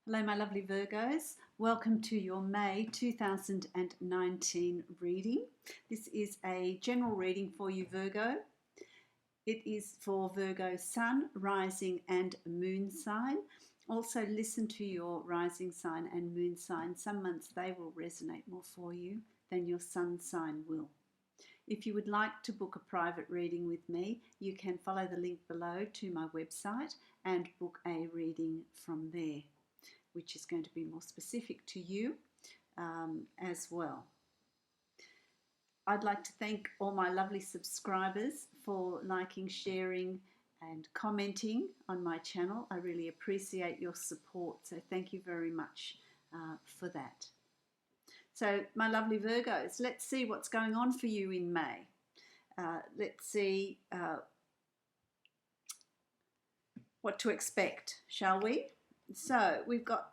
Hello, my lovely Virgos. Welcome to your May 2019 reading. This is a general reading for you, Virgo. It is for Virgo sun, rising and moon sign. Also listen to your rising sign and moon sign. Some months they will resonate more for you than your sun sign will. If you would like to book a private reading with me, you can follow the link below to my website and book a reading from there, which is going to be more specific to you as well. I'd like to thank all my lovely subscribers for liking, sharing and commenting on my channel. I really appreciate your support, so thank you very much for that. So my lovely Virgos, let's see what's going on for you in May. Let's see what to expect, shall we? So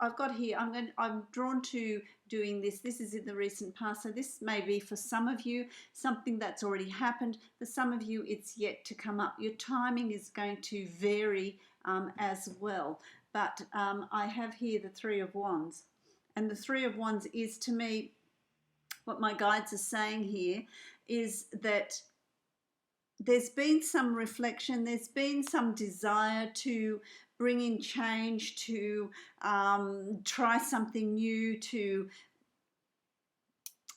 I've got here, I'm drawn to doing this. This is in the recent past. So this may be for some of you something that's already happened. For some of you, it's yet to come up. Your timing is going to vary as well. But I have here the Three of Wands. And the Three of Wands is, to me, what my guides are saying here is that there's been some reflection, there's been some desire to bring in change, to try something new, to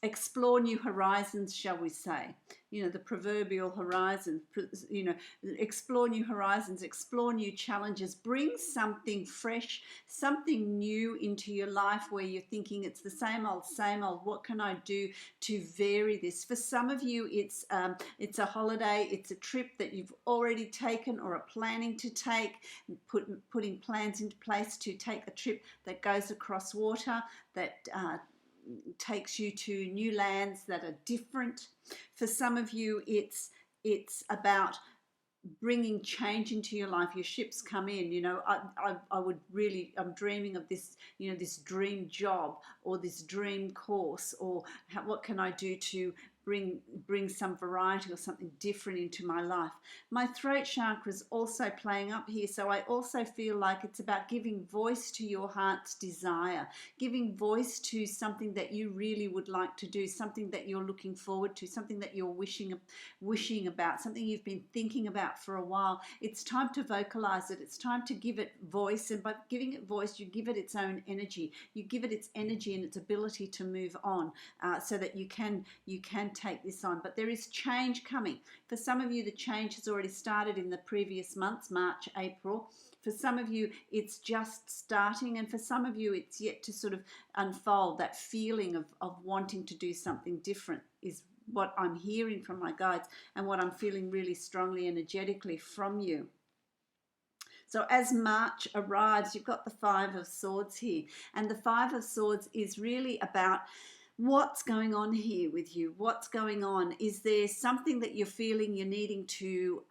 explore new horizons, shall we say. You know, the proverbial horizon, you know, explore new horizons, explore new challenges, bring something fresh, something new into your life where you're thinking it's the same old, what can I do to vary this? For some of you, it's a holiday, it's a trip that you've already taken or are planning to take, putting plans into place to take a trip that goes across water, that takes you to new lands that are different. For some of you, it's about bringing change into your life. Your ships come in, you know. I'm dreaming of this, you know, this dream job or this dream course, or what can I do to bring some variety or something different into my life. My throat chakra is also playing up here, so I also feel like it's about giving voice to your heart's desire, giving voice to something that you really would like to do, something that you're looking forward to, something that you're wishing about, something you've been thinking about for a while. It's time to vocalize it. It's time to give it voice, and by giving it voice, you give it its own energy. You give it its energy and its ability to move on, so that you can take this on. But there is change coming. For some of you, the change has already started in the previous months, March, April. For some of you, it's just starting, and for some of you, it's yet to sort of unfold. That feeling of wanting to do something different is what I'm hearing from my guides and what I'm feeling really strongly energetically from you. So as March arrives, you've got the Five of Swords here, and the Five of Swords is really about what's going on here with you. What's going on? Is there something that you're feeling you're needing to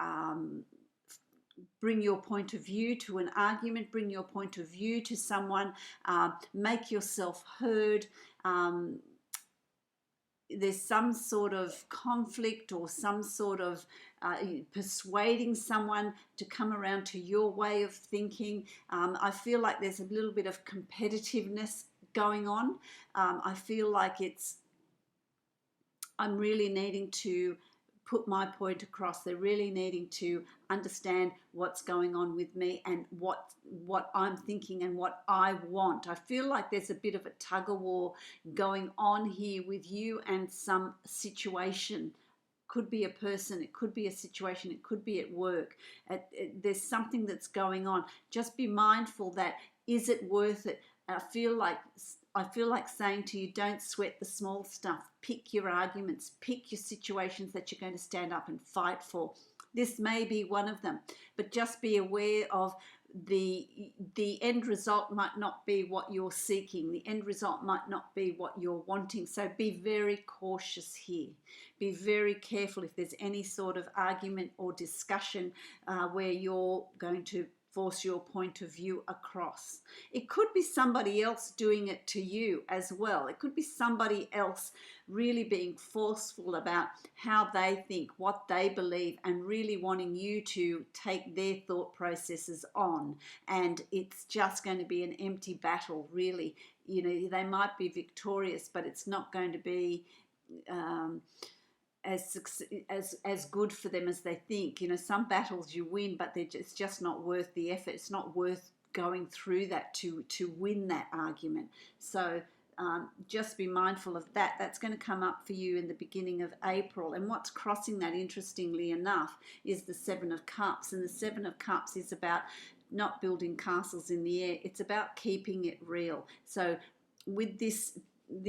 bring your point of view to an argument, bring your point of view to someone, make yourself heard? There's some sort of conflict or some sort of persuading someone to come around to your way of thinking. I feel like there's a little bit of competitiveness going on. I feel like I'm really needing to put my point across. They're really needing to understand what's going on with me and what I'm thinking and what I want. I feel like there's a bit of a tug of war going on here with you and some situation. Could be a person, it could be a situation, it could be at work. There's something that's going on. Just be mindful that, is it worth it? I feel like saying to you, don't sweat the small stuff. Pick your arguments, pick your situations that you're going to stand up and fight for. This may be one of them, but just be aware of the end result might not be what you're seeking. The end result might not be what you're wanting. So be very cautious here. Be very careful if there's any sort of argument or discussion where you're going to force your point of view across. It could be somebody else doing it to you as well. It could be somebody else really being forceful about how they think, what they believe, and really wanting you to take their thought processes on. And it's just going to be an empty battle, really. You know, they might be victorious, but it's not going to be as good for them as they think. You know, some battles you win, but it's just not worth the effort. It's not worth going through that to win that argument. So just be mindful of that. That's going to come up for you in the beginning of April. And what's crossing that, interestingly enough, is the Seven of Cups. And the Seven of Cups is about not building castles in the air. It's about keeping it real. So with this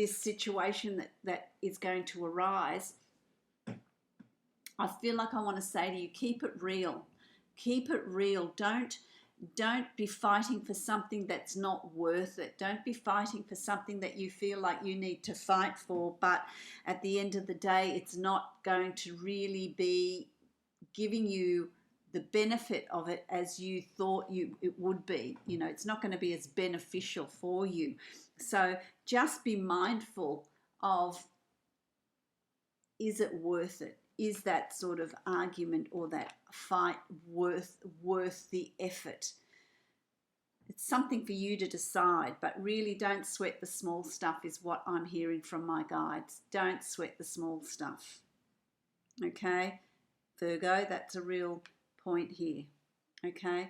situation that is going to arise, I feel like I want to say to you, keep it real. Keep it real. Don't be fighting for something that's not worth it. Don't be fighting for something that you feel like you need to fight for, but at the end of the day, it's not going to really be giving you the benefit of it as you thought it would be. You know, it's not going to be as beneficial for you. So just be mindful of, is it worth it? Is that sort of argument or that fight worth the effort? It's something for you to decide, but really don't sweat the small stuff is what I'm hearing from my guides. Don't sweat the small stuff. Okay, Virgo, that's a real point here. Okay,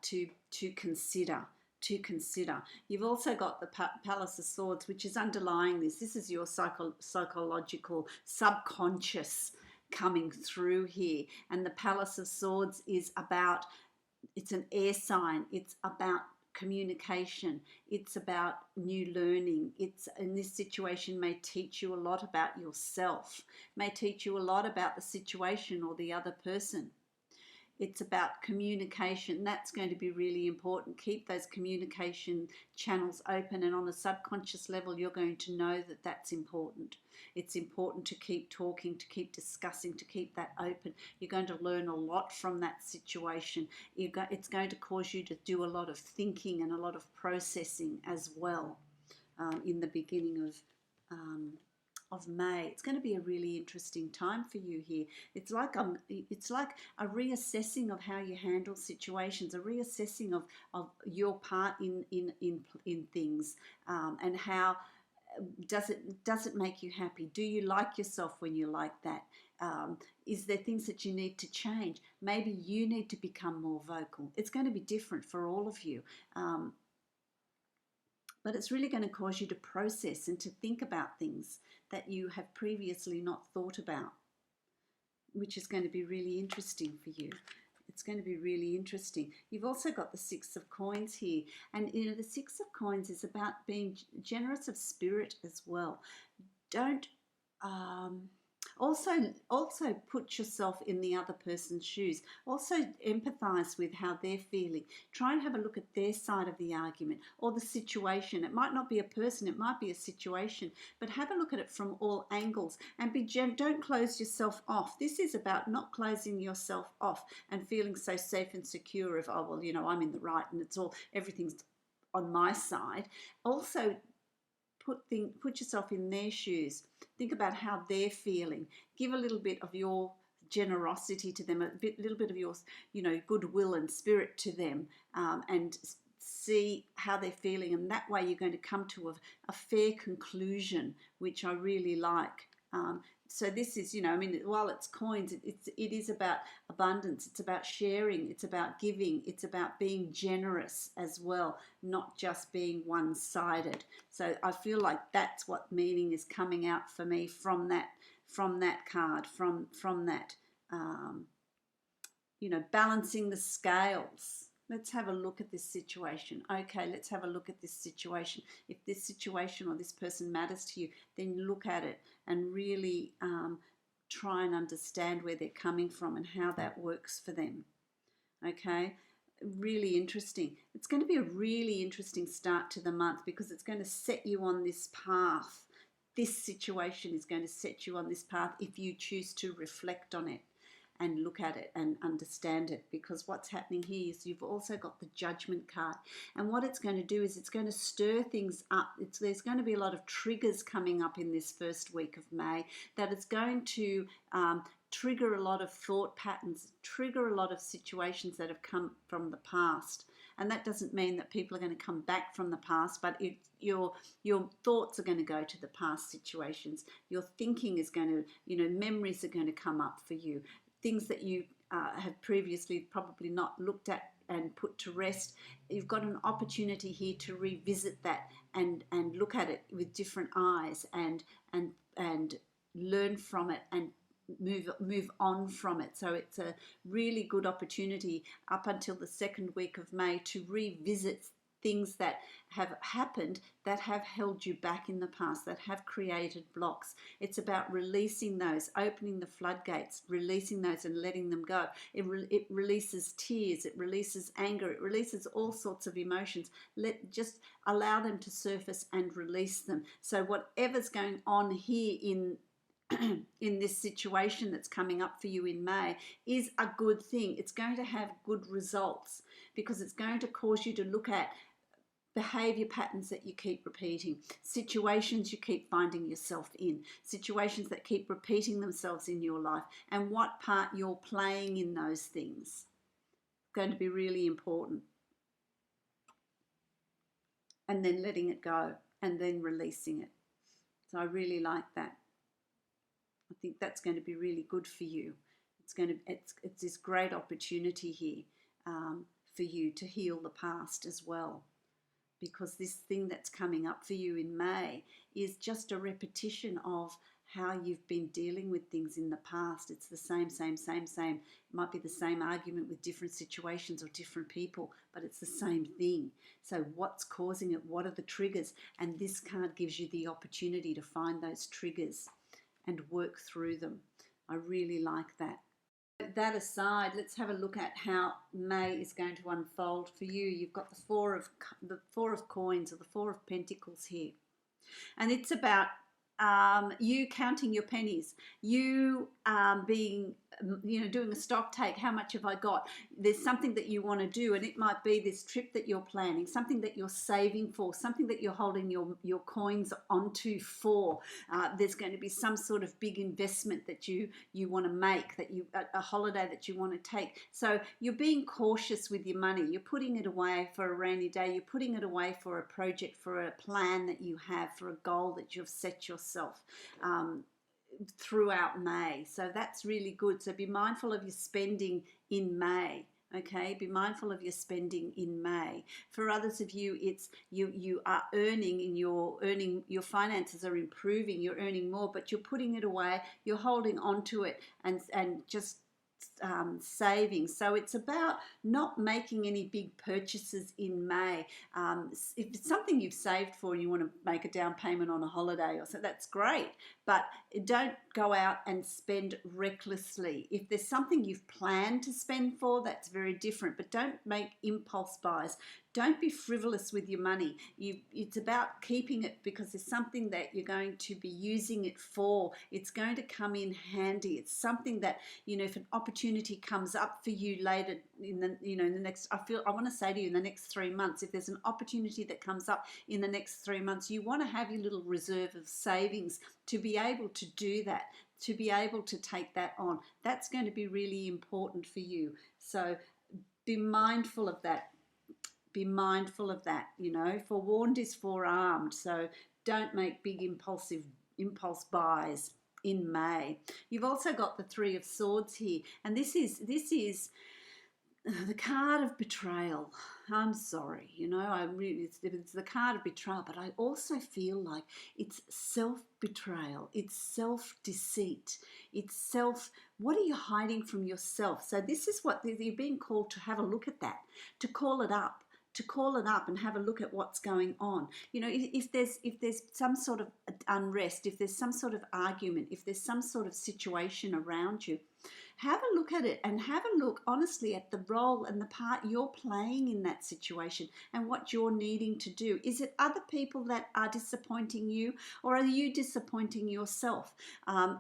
to consider. To consider. You've also got the Palace of Swords, which is underlying this. This is your psychological subconscious coming through here. And the Palace of Swords is about, it's an air sign. It's about communication. It's about new learning. It's, in this situation, may teach you a lot about yourself, may teach you a lot about the situation or the other person. It's about communication. That's going to be really important. Keep those communication channels open, and on a subconscious level, you're going to know that that's important. It's important to keep talking, to keep discussing, to keep that open. You're going to learn a lot from that situation. It's going to cause you to do a lot of thinking and a lot of processing as well in the beginning of May. It's going to be a really interesting time for you here. It's like a reassessing of how you handle situations, a reassessing of your part in things, and how does it make you happy? Do you like yourself when you're like that? Is there things that you need to change? Maybe you need to become more vocal. It's going to be different for all of you. But it's really going to cause you to process and to think about things that you have previously not thought about, which is going to be really interesting for you. It's going to be really interesting. You've also got the Six of Coins here. And, you know, the Six of Coins is about being generous of spirit as well. Don't... Also put yourself in the other person's shoes. Also empathize with how they're feeling. Try and have a look at their side of the argument or the situation. It might not be a person, it might be a situation, but have a look at it from all angles and don't close yourself off. This is about not closing yourself off and feeling so safe and secure of, oh, well, you know, I'm in the right and everything's on my side. Also, put yourself in their shoes. Think about how they're feeling. Give a little bit of your generosity to them, little bit of your, you know, goodwill and spirit to them, and see how they're feeling. And that way you're going to come to a fair conclusion, which I really like. So this is, you know, I mean, while it's coins, it is about abundance. It's about sharing. It's about giving. It's about being generous as well, not just being one-sided. So I feel like that's what meaning is coming out for me from that card, from that, you know, balancing the scales. Let's have a look at this situation. Okay, let's have a look at this situation. If this situation or this person matters to you, then look at it and really try and understand where they're coming from and how that works for them. Okay, really interesting. It's going to be a really interesting start to the month because it's going to set you on this path. This situation is going to set you on this path if you choose to reflect on it and look at it and understand it, because what's happening here is you've also got the Judgment card, and what it's going to do is it's going to stir things up. There's going to be a lot of triggers coming up in this first week of May that it's going to trigger a lot of thought patterns, trigger a lot of situations that have come from the past. And that doesn't mean that people are going to come back from the past, but your thoughts are going to go to the past situations. Your thinking is going to, memories are going to come up for you. Things that you have previously probably not looked at and put to rest. You've got an opportunity here to revisit that and look at it with different eyes and learn from it and move on from it. So it's a really good opportunity up until the second week of May to revisit things that have happened that have held you back in the past, that have created blocks. It's about releasing those, opening the floodgates, releasing those and letting them go. It releases tears, it releases anger, it releases all sorts of emotions. Just allow them to surface and release them. So whatever's going on here in this situation that's coming up for you in May is a good thing. It's going to have good results because it's going to cause you to look at behavior patterns that you keep repeating, situations you keep finding yourself in, situations that keep repeating themselves in your life, and what part you're playing in those things. It's going to be really important. And then letting it go and then releasing it. So I really like that. I think that's going to be really good for you. It's this great opportunity here for you to heal the past as well, because this thing that's coming up for you in May is just a repetition of how you've been dealing with things in the past. It's the same. It might be the same argument with different situations or different people, but it's the same thing. So what's causing it? What are the triggers? And this card gives you the opportunity to find those triggers and work through them. I really like that. That aside, let's have a look at how May is going to unfold for you. You've got the Four of Coins or the Four of Pentacles here, and it's about you counting your pennies, you being, doing a stock take. How much have I got? There's something that you want to do, and it might be this trip that you're planning, something that you're saving for, something that you're holding your coins onto for. There's going to be some sort of big investment that you want to make, a holiday that you want to take. So you're being cautious with your money. You're putting it away for a rainy day. You're putting it away for a project, for a plan that you have, for a goal that you've set yourself throughout May. So that's really good. So be mindful of your spending in May. Okay, be mindful of your spending in May. For others of you, it's you are earning, and your finances are improving. You're earning more, but you're putting it away. You're holding on to it and just saving. So it's about not making any big purchases in May. If it's something you've saved for and you want to make a down payment on a holiday or so, that's great, but don't go out and spend recklessly. If there's something you've planned to spend for, that's very different, but don't make impulse buys. Don't be frivolous with your money. It's about keeping it because there's something that you're going to be using it for. It's going to come in handy. It's something that, if an opportunity comes up for you later in the next, I want to say to you, in the next 3 months, if there's an opportunity that comes up in the next 3 months, you want to have your little reserve of savings to be able to do that, to be able to take that on. That's going to be really important for you. So be mindful of that. Be mindful of that. Forewarned is forearmed. So don't make big impulse buys in May. You've also got the Three of Swords here, and this is the card of betrayal. I'm sorry, it's the card of betrayal, but I also feel like it's self-betrayal, it's self-deceit, it's what are you hiding from yourself? So this is what you're being called to have a look at that, to call it up. And have a look at what's going on. If there's some sort of unrest, if there's some sort of argument, if there's some sort of situation around you, have a look at it and have a look honestly at the role and the part you're playing in that situation and what you're needing to do. Is it other people that are disappointing you, or are you disappointing yourself?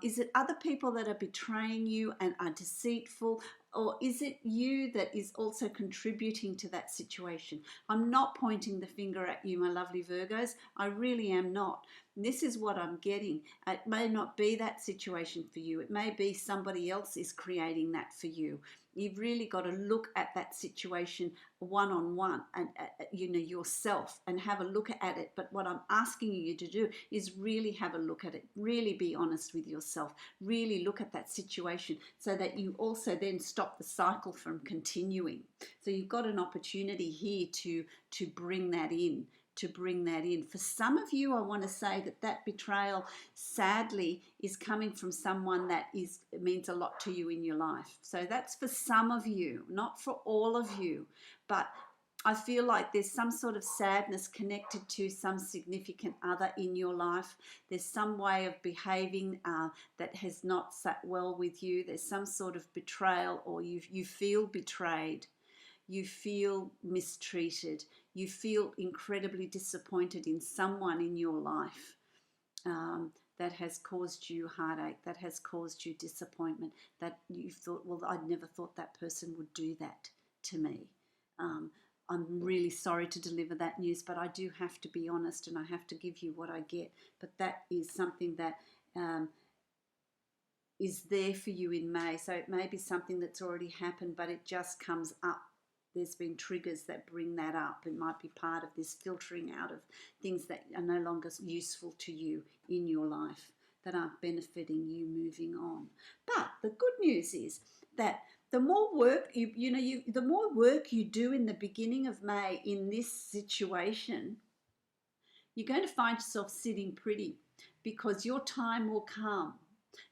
Is it other people that are betraying you and are deceitful? Or is it you that is also contributing to that situation? I'm not pointing the finger at you, my lovely Virgos. I really am not. This is what I'm getting. It may not be that situation for you. It may be somebody else is creating that for you. You've really got to look at that situation one-on-one and yourself, and have a look at it. But what I'm asking you to do is really have a look at it. Really be honest with yourself. Really look at that situation so that you also then stop the cycle from continuing. So you've got an opportunity here to bring that in. For some of you, I want to say that betrayal, sadly, is coming from someone that means a lot to you in your life. So that's for some of you, not for all of you. But I feel like there's some sort of sadness connected to some significant other in your life. There's some way of behaving that has not sat well with you. There's some sort of betrayal, or you feel betrayed. You feel mistreated. You feel incredibly disappointed in someone in your life that has caused you heartache, that has caused you disappointment, that you thought, well, I never thought that person would do that to me. I'm really sorry to deliver that news, but I do have to be honest, and I have to give you what I get. But that is something that is there for you in May. So it may be something that's already happened, but it just comes up. There's been triggers that bring that up. It might be part of this filtering out of things that are no longer useful to you in your life, that aren't benefiting you moving on. But the good news is that the more work the more work you do in the beginning of May in this situation, you're going to find yourself sitting pretty, because your time will come.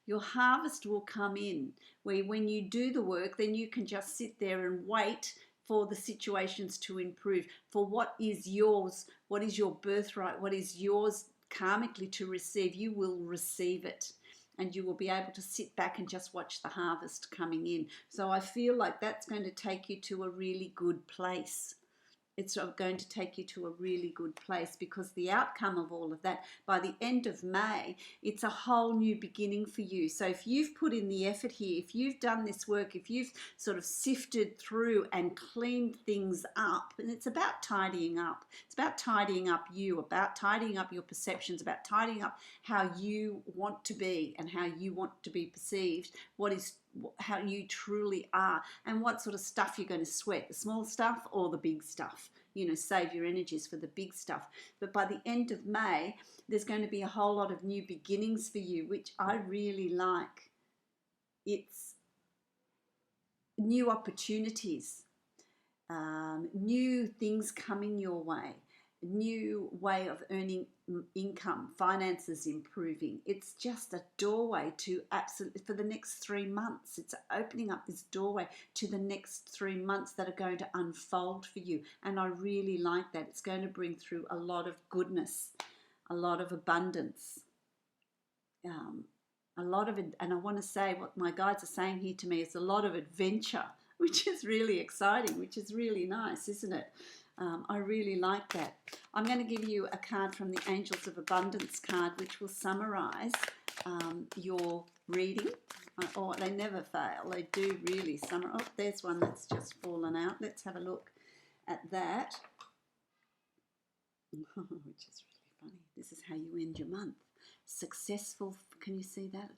Your harvest will come in, where when you do the work, then you can just sit there and wait for the situations to improve, for what is yours, what is your birthright, what is yours karmically to receive. You will receive it, and you will be able to sit back and just watch the harvest coming in. So I feel like that's going to take you to a really good place. It's going to take you to a really good place, because the outcome of all of that, by the end of May, it's a whole new beginning for you. So if you've put in the effort here, if you've done this work, if you've sort of sifted through and cleaned things up, and it's about tidying up. It's about tidying up you, about tidying up your perceptions, about tidying up how you want to be and how you want to be perceived, how you truly are, and what sort of stuff you're going to sweat, the small stuff or the big stuff. Save your energies for the big stuff. But by the end of May, there's going to be a whole lot of new beginnings for you, which I really like. It's new opportunities, new things coming your way, new way of earning income, finances improving. It's just a doorway to absolutely, for the next 3 months, it's opening up this doorway to the next 3 months that are going to unfold for you. And I really like that. It's going to bring through a lot of goodness, a lot of abundance, a lot of it. And I want to say what my guides are saying here to me is a lot of adventure, which is really exciting, which is really nice, isn't it? I really like that. I'm going to give you a card from the Angels of Abundance card, which will summarize your reading. Oh, they never fail. They do really summarize. Oh, there's one that's just fallen out. Let's have a look at that. Which is really funny. This is how you end your month. Successful. Can you see that?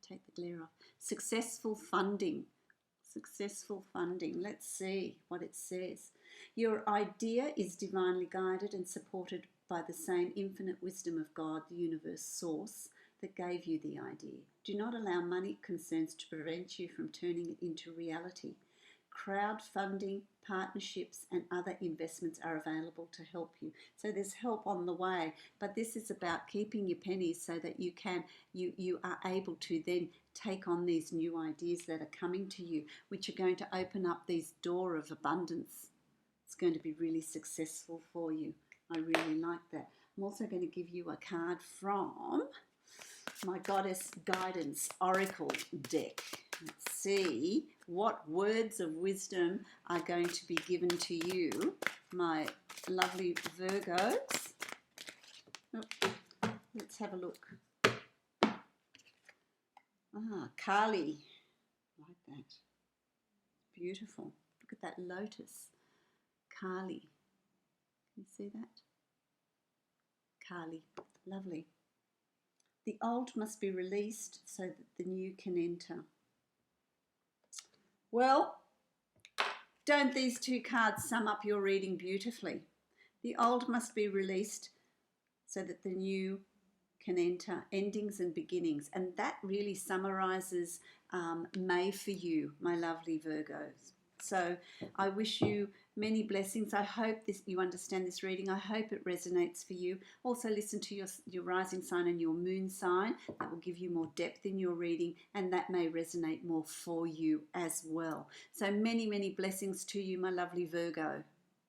Take the glare off. Successful funding. Successful funding. Let's see what it says. Your idea is divinely guided and supported by the same infinite wisdom of God, the universe source, that gave you the idea. Do not allow money concerns to prevent you from turning it into reality. Crowdfunding, partnerships and other investments are available to help you. So there's help on the way, but this is about keeping your pennies so that you are able to then take on these new ideas that are coming to you, which are going to open up these door of abundance. It's going to be really successful for you. I really like that. I'm also going to give you a card from my Goddess Guidance Oracle deck. Let's see what words of wisdom are going to be given to you, my lovely Virgos. Oh, let's have a look. Kali. I like that. Beautiful. Look at that lotus. Kali. Can you see that? Kali. Lovely. The old must be released so that the new can enter. Well, don't these two cards sum up your reading beautifully? The old must be released so that the new can enter, endings and beginnings. And that really summarizes May for you, my lovely Virgos. So I wish you many blessings. I hope you understand this reading. I hope it resonates for you. Also listen to your rising sign and your moon sign. That will give you more depth in your reading, and that may resonate more for you as well. So many, many blessings to you, my lovely Virgo.